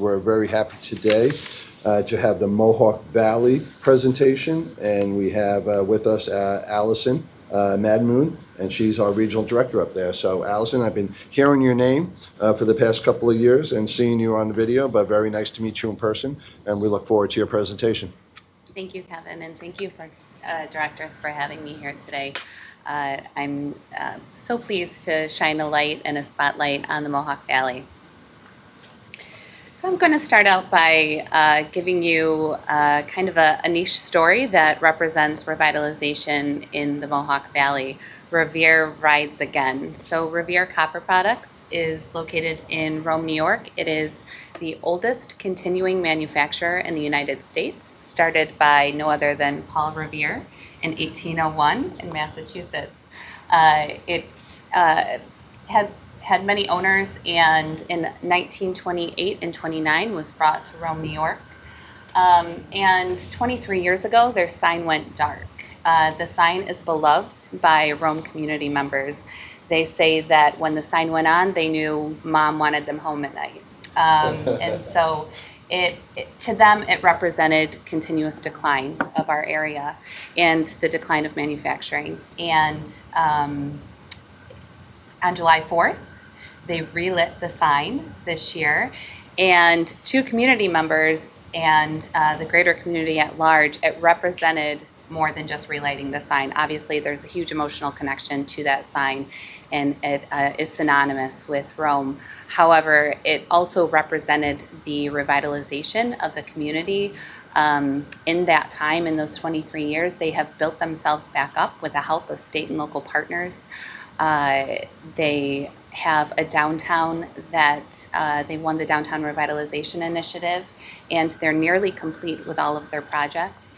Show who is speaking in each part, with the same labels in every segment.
Speaker 1: we're very happy today to have the Mohawk Valley presentation, and we have with us Allison Madmoon, and she's our regional director up there. So Allison, I've been hearing your name for the past couple of years and seeing you on the video, but very nice to meet you in person, and we look forward to your presentation.
Speaker 2: Thank you, Kevin, and thank you for directors for having me here today. I'm so pleased to shine a light and a spotlight on the Mohawk Valley. So I'm going to start out by giving you kind of a niche story that represents revitalization in the Mohawk Valley. Revere rides again. So Revere Copper Products is located in Rome, New York. It is the oldest continuing manufacturer in the United States, started by no other than Paul Revere in 1801 in Massachusetts. It's had many owners, and in 1928 and 29 was brought to Rome, New York. And 23 years ago, their sign went dark. The sign is beloved by Rome community members. They say that when the sign went on, they knew mom wanted them home at night. And so to them, it represented continuous decline of our area and the decline of manufacturing. And on July 4th, they relit the sign this year, and to community members and the greater community at large, it represented more than just relighting the sign. Obviously, there's a huge emotional connection to that sign, and it is synonymous with Rome. However, it also represented the revitalization of the community. In that time, in those 23 years, they have built themselves back up with the help of state and local partners. They have a downtown that they won the Downtown Revitalization Initiative, and they're nearly complete with all of their projects.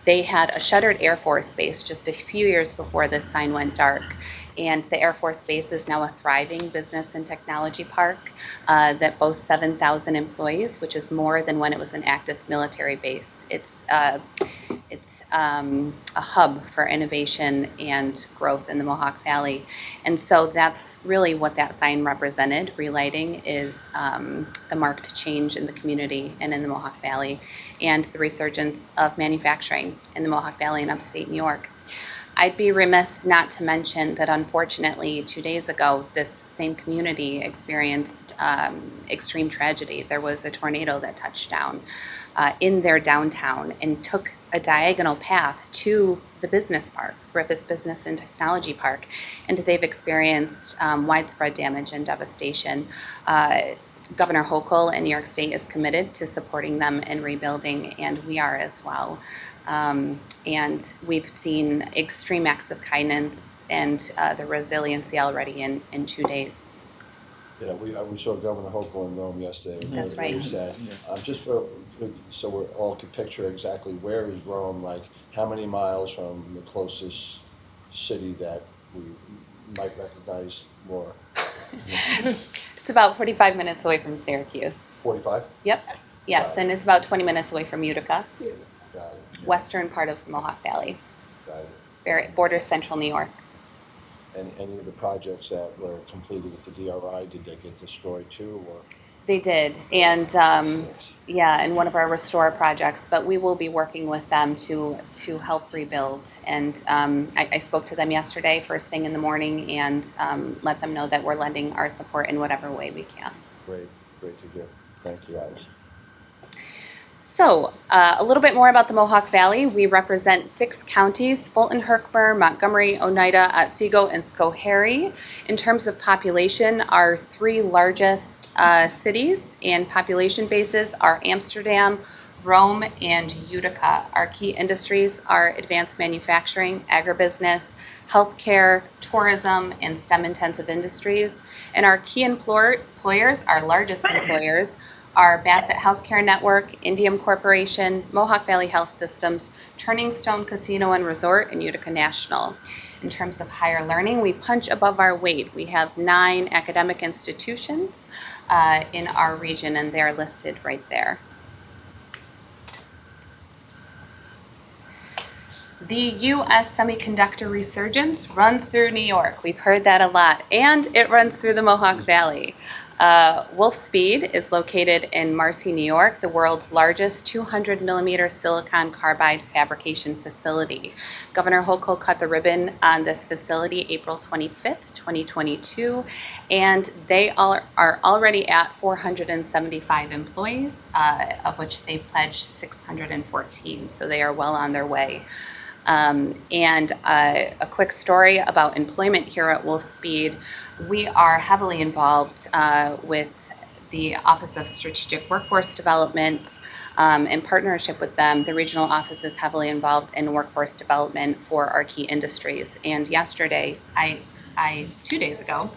Speaker 2: They had a shuttered Air Force Base just a few years before this sign went dark, and the Air Force Base is now a thriving business and technology park that boasts 7,000 employees, which is more than when it was an active military base. It's a hub for innovation and growth in the Mohawk Valley. And so that's really what that sign represented. Relighting is the marked change in the community and in the Mohawk Valley, and the resurgence of manufacturing in the Mohawk Valley and upstate New York. I'd be remiss not to mention that unfortunately 2 days ago, this same community experienced extreme tragedy. There was a tornado that touched down in their downtown and took a diagonal path to the business park, Griffith's Business and Technology Park, and they've experienced widespread damage and devastation. Governor Hochul in New York State is committed to supporting them in rebuilding, and we are as well. And we've seen extreme acts of kindness and the resiliency already in 2 days.
Speaker 1: Yeah, we saw Governor Hochul in Rome yesterday.
Speaker 2: That's right.
Speaker 1: Just so we all can picture exactly where is Rome, like how many miles from the closest city that we might recognize more?
Speaker 2: It's about 45 minutes away from Syracuse.
Speaker 1: 45?
Speaker 2: Yep. Yes, and it's about 20 minutes away from Utica.
Speaker 1: Got it. Yeah.
Speaker 2: Western part of the Mohawk Valley.
Speaker 1: Got it.
Speaker 2: Borders central New York.
Speaker 1: And any of the projects that were completed with the DRI, did they get destroyed too, or?
Speaker 2: They did, and in one of our restore projects, but we will be working with them to help rebuild. And I spoke to them yesterday, first thing in the morning, and let them know that we're lending our support in whatever way we can.
Speaker 1: Great to hear. Thanks, you guys.
Speaker 2: So, a little bit more about the Mohawk Valley. We represent 6 counties: Fulton, Herkimer, Montgomery, Oneida, Otsego, and Schoharie. In terms of population, our 3 largest cities and population bases are Amsterdam, Rome, and Utica. Our key industries are advanced manufacturing, agribusiness, healthcare, tourism, and STEM-intensive industries. And our key employers, our largest employers, are Bassett Healthcare Network, Indium Corporation, Mohawk Valley Health Systems, Turning Stone Casino and Resort, and Utica National. In terms of higher learning, we punch above our weight. We have 9 academic institutions in our region, and they're listed right there. The U.S. semiconductor resurgence runs through New York. We've heard that a lot, and it runs through the Mohawk Valley. Wolfspeed is located in Marcy, New York, the world's largest 200 millimeter silicon carbide fabrication facility. Governor Hochul cut the ribbon on this facility April 25th, 2022, and they are already at 475 employees, of which they pledged 614, so they are well on their way. And a quick story about employment here at Wolfspeed. We are heavily involved with the Office of Strategic Workforce Development. In partnership with them, the regional office is heavily involved in workforce development for our key industries. And yesterday, 2 days ago,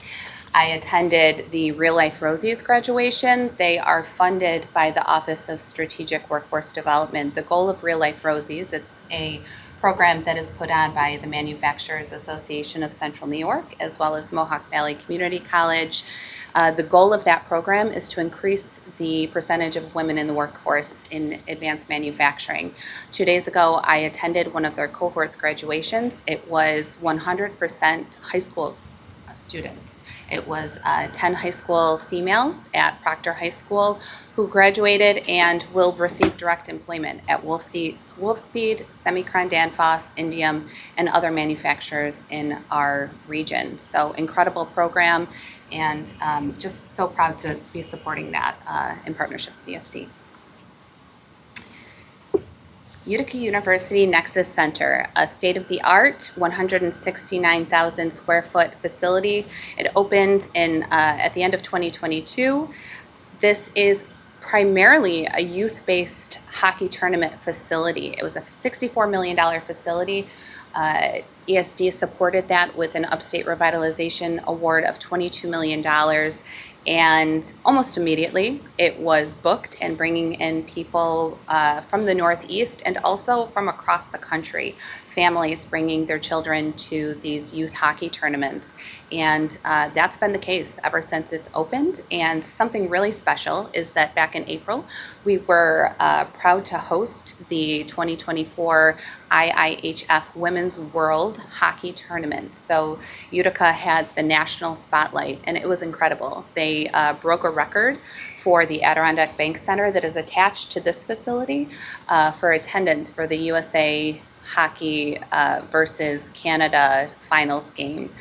Speaker 2: I attended the Real Life Rosies graduation. They are funded by the Office of Strategic Workforce Development. The goal of Real Life Rosies, it's a program that is put on by the Manufacturers Association of Central New York, as well as Mohawk Valley Community College. The goal of that program is to increase the percentage of women in the workforce in advanced manufacturing. 2 days ago, I attended one of their cohorts graduations. It was 100% high school students. It was 10 high school females at Proctor High School who graduated and will receive direct employment at Wolfspeed, Semicron, Danfoss, Indium, and other manufacturers in our region. So incredible program, and just so proud to be supporting that in partnership with ESD. Utica University Nexus Center, a state-of-the-art 169,000 square foot facility. It opened at the end of 2022. This is primarily a youth-based hockey tournament facility. It was a $64 million facility. ESD supported that with an Upstate Revitalization Award of $22 million. And almost immediately, it was booked and bringing in people from the Northeast and also from across the country, families bringing their children to these youth hockey tournaments. And that's been the case ever since it's opened. And something really special is that back in April, we were proud to host the 2024 IIHF Women's World Hockey Tournament. So Utica had the national spotlight, and it was incredible. They broke a record for the Adirondack Bank Center that is attached to this facility for attendance for the USA Hockey versus Canada finals game.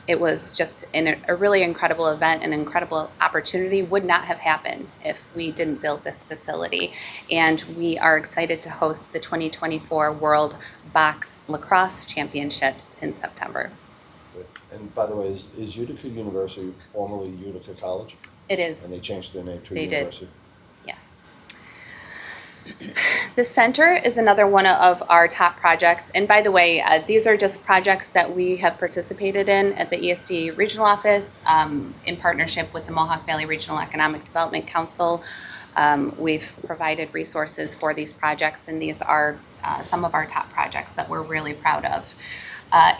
Speaker 2: It was just a really incredible event, an incredible opportunity. Would not have happened if we didn't build this facility. And we are excited to host the 2024 World Box Lacrosse Championships in September.
Speaker 1: And by the way, is Utica University formerly Utica College?
Speaker 2: It is.
Speaker 1: And they changed their name to
Speaker 2: They
Speaker 1: University?
Speaker 2: did. Yes. The center is another one of our top projects. And by the way, these are just projects that we have participated in at the ESD Regional Office in partnership with the Mohawk Valley Regional Economic Development Council. We've provided resources for these projects, and these are some of our top projects that we're really proud of.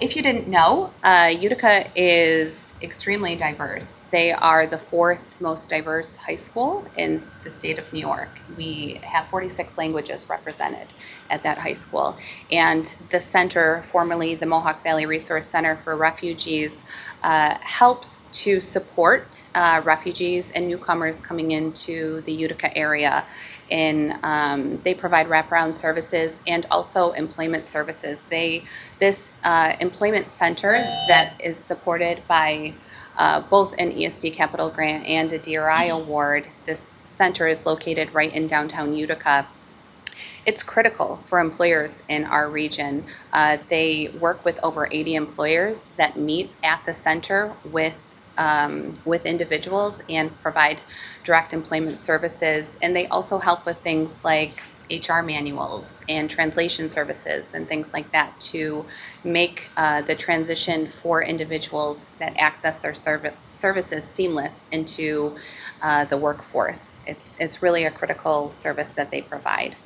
Speaker 2: If you didn't know, Utica is extremely diverse. They are the fourth most diverse high school in the state of New York. We have 46 languages represented at that high school. And the center, formerly the Mohawk Valley Resource Center for Refugees, helps to support refugees and newcomers coming into the Utica area. They provide wraparound services and also employment services. This employment center that is supported by both an ESD Capital Grant and a DRI award. This center is located right in downtown Utica. It's critical for employers in our region. They work with over 80 employers that meet at the center with individuals and provide direct employment services. And they also help with things like HR manuals and translation services and things like that to make the transition for individuals that access their services seamless into the workforce. It's really a critical service that they provide.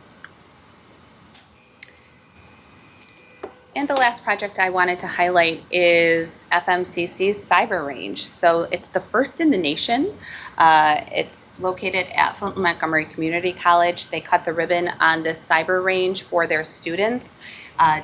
Speaker 2: And the last project I wanted to highlight is FMCC's Cyber Range. So it's the first in the nation. It's located at Fulton Montgomery Community College. They cut the ribbon on this cyber range for their students.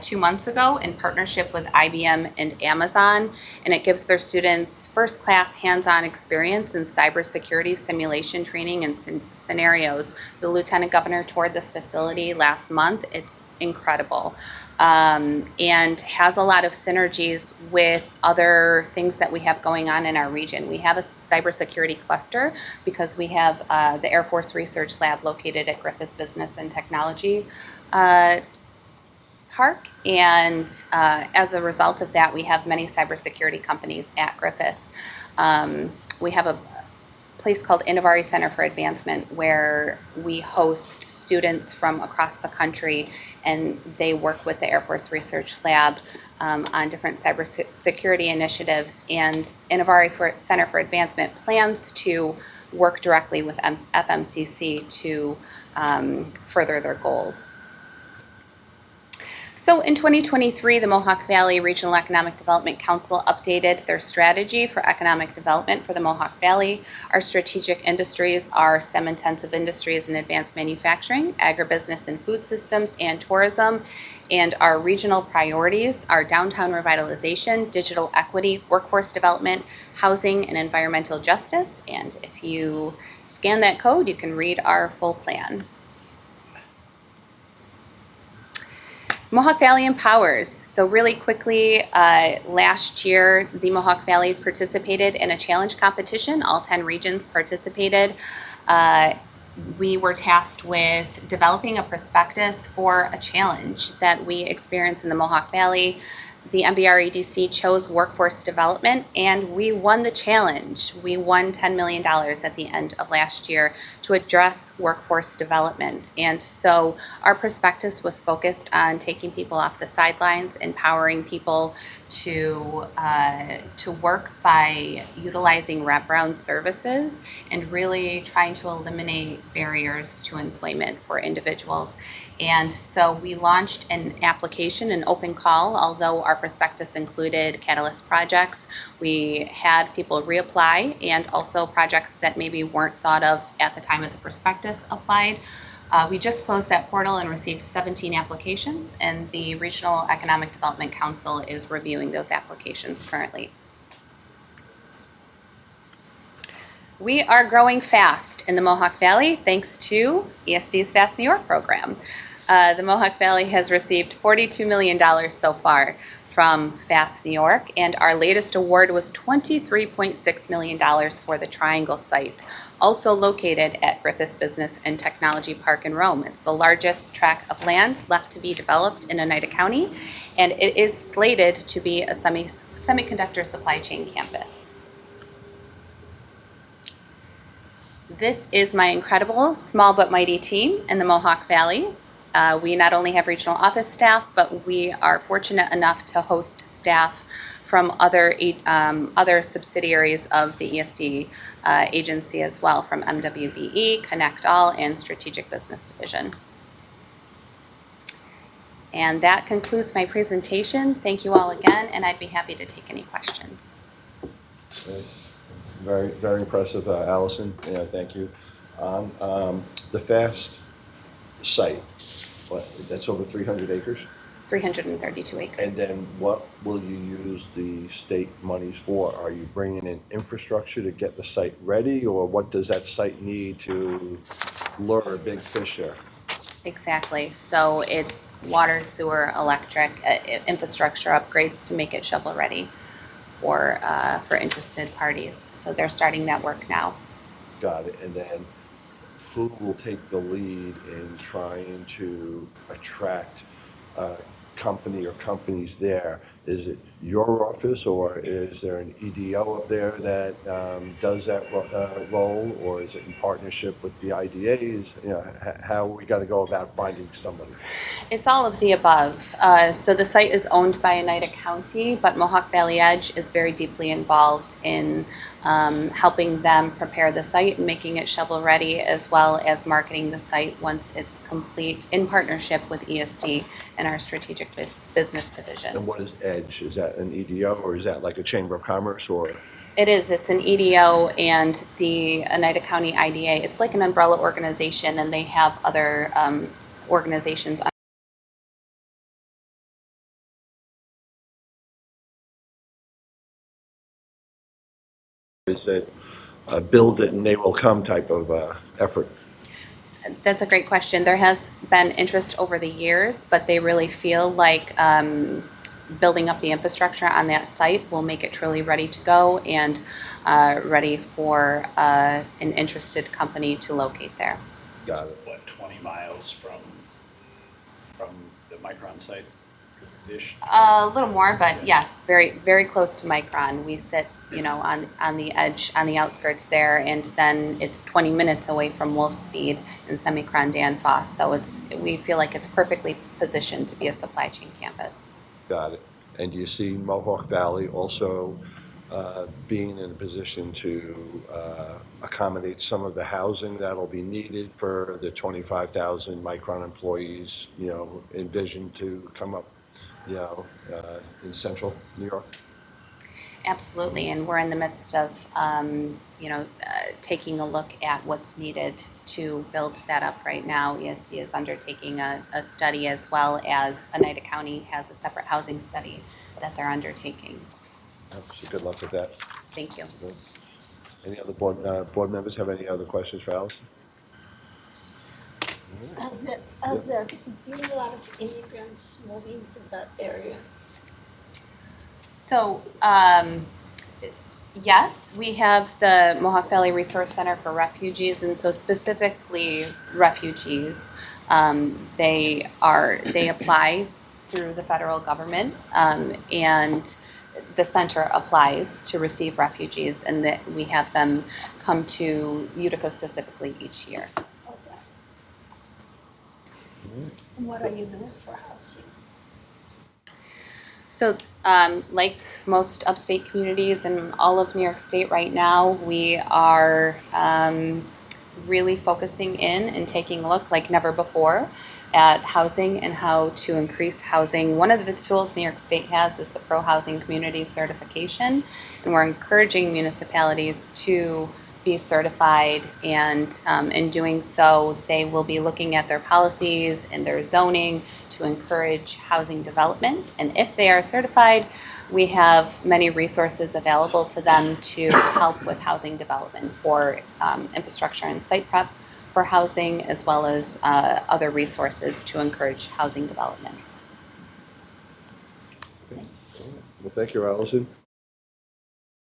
Speaker 2: 2 months ago in partnership with IBM and Amazon, and it gives their students first-class hands-on experience in cybersecurity simulation training and scenarios. The Lieutenant Governor toured this facility last month. It's incredible. And has a lot of synergies with other things that we have going on in our region. We have a cybersecurity cluster because we have the Air Force Research Lab located at Griffiths Business and Technology Park, and as a result of that, we have many cybersecurity companies at Griffiths. We have a place called Innovari Center for Advancement where we host students from across the country, and they work with the Air Force Research Lab on different cybersecurity initiatives. And Innovari Center for Advancement plans to work directly with FMCC to further their goals. So in 2023, the Mohawk Valley Regional Economic Development Council updated their strategy for economic development for the Mohawk Valley. Our strategic industries are STEM-intensive industries and advanced manufacturing, agribusiness and food systems, and tourism. And our regional priorities are downtown revitalization, digital equity, workforce development, housing, and environmental justice. And if you scan that code, you can read our full plan. Mohawk Valley Empowers. So really quickly, last year, the Mohawk Valley participated in a challenge competition. All 10 regions participated. We were tasked with developing a prospectus for a challenge that we experience in the Mohawk Valley. The MVREDC chose workforce development, and we won the challenge. We won $10 million at the end of last year to address workforce development. And so our prospectus was focused on taking people off the sidelines, empowering people to work by utilizing wraparound services, and really trying to eliminate barriers to employment for individuals. And so we launched an application, an open call. Although our prospectus included catalyst projects, we had people reapply, and also projects that maybe weren't thought of at the time of the prospectus applied. We just closed that portal and received 17 applications, and the Regional Economic Development Council is reviewing those applications currently. We are growing fast in the Mohawk Valley thanks to ESD's Fast New York program. The Mohawk Valley has received $42 million so far from Fast New York, and our latest award was $23.6 million for the Triangle site, also located at Griffiths Business and Technology Park in Rome. It's the largest tract of land left to be developed in Oneida County, and it is slated to be a semiconductor supply chain campus. This is my incredible small but mighty team in the Mohawk Valley. We not only have regional office staff, but we are fortunate enough to host staff from other subsidiaries of the ESD agency as well, from MWBE, Connect All, and Strategic Business Division. And that concludes my presentation. Thank you all again, and I'd be happy to take any questions.
Speaker 1: Very, very impressive, Allison. Yeah, thank you. The FAST site, that's over 300 acres?
Speaker 2: 332 acres.
Speaker 1: And then what will you use the state monies for? Are you bringing in infrastructure to get the site ready, or what does that site need to lure big fish there?
Speaker 2: Exactly. So it's water, sewer, electric, infrastructure upgrades to make it shovel ready for interested parties. So they're starting that work now.
Speaker 1: Got it. And then who will take the lead in trying to attract a company or companies there? Is it your office, or is there an EDO up there that does that role, or is it in partnership with the IDAs? You know, how we got to go about finding somebody?
Speaker 2: It's all of the above. So the site is owned by Oneida County, but Mohawk Valley Edge is very deeply involved in helping them prepare the site and making it shovel ready, as well as marketing the site once it's complete, in partnership with ESD and our Strategic Business Division.
Speaker 1: And what is EDGE? Is that an EDO, or is that like a Chamber of Commerce, or?
Speaker 2: It is. It's an EDO and the Oneida County IDA. It's like an umbrella organization, and they have other organizations
Speaker 1: is that build it and they will come type of effort?
Speaker 2: That's a great question. There has been interest over the years, but they really feel like building up the infrastructure on that site will make it truly ready to go and ready for an interested company to locate there.
Speaker 1: Got it.
Speaker 3: What, 20 miles from the Micron site-ish?
Speaker 2: A little more, but yes, very, very close to Micron. We sit, on the edge, on the outskirts there, and then it's 20 minutes away from Wolfspeed and Semicron Danfoss. So we feel like it's perfectly positioned to be a supply chain campus.
Speaker 1: Got it. And do you see Mohawk Valley also being in a position to accommodate some of the housing that'll be needed for the 25,000 Micron employees, envisioned to come up, in central New York?
Speaker 2: Absolutely, and we're in the midst of, taking a look at what's needed to build that up right now. ESD is undertaking a study, as well as Oneida County has a separate housing study that they're undertaking.
Speaker 1: So good luck with that.
Speaker 2: Thank you.
Speaker 1: Any other board members have any other questions for Allison?
Speaker 4: Has there been a lot of immigrants moving to that area?
Speaker 2: So, yes, we have the Mohawk Valley Resource Center for Refugees, and so specifically refugees, they apply through the federal government, and the center applies to receive refugees, and that we have them come to Utica specifically each year.
Speaker 4: Okay. And what are you doing for housing?
Speaker 2: So, like most upstate communities in all of New York State right now, we are really focusing in and taking a look like never before at housing and how to increase housing. One of the tools New York State has is the Pro Housing Community Certification, and we're encouraging municipalities to be certified, and in doing so, they will be looking at their policies and their zoning to encourage housing development. And if they are certified, we have many resources available to them to help with housing development for infrastructure and site prep for housing, as well as other resources to encourage housing development.
Speaker 1: Well, thank you, Allison.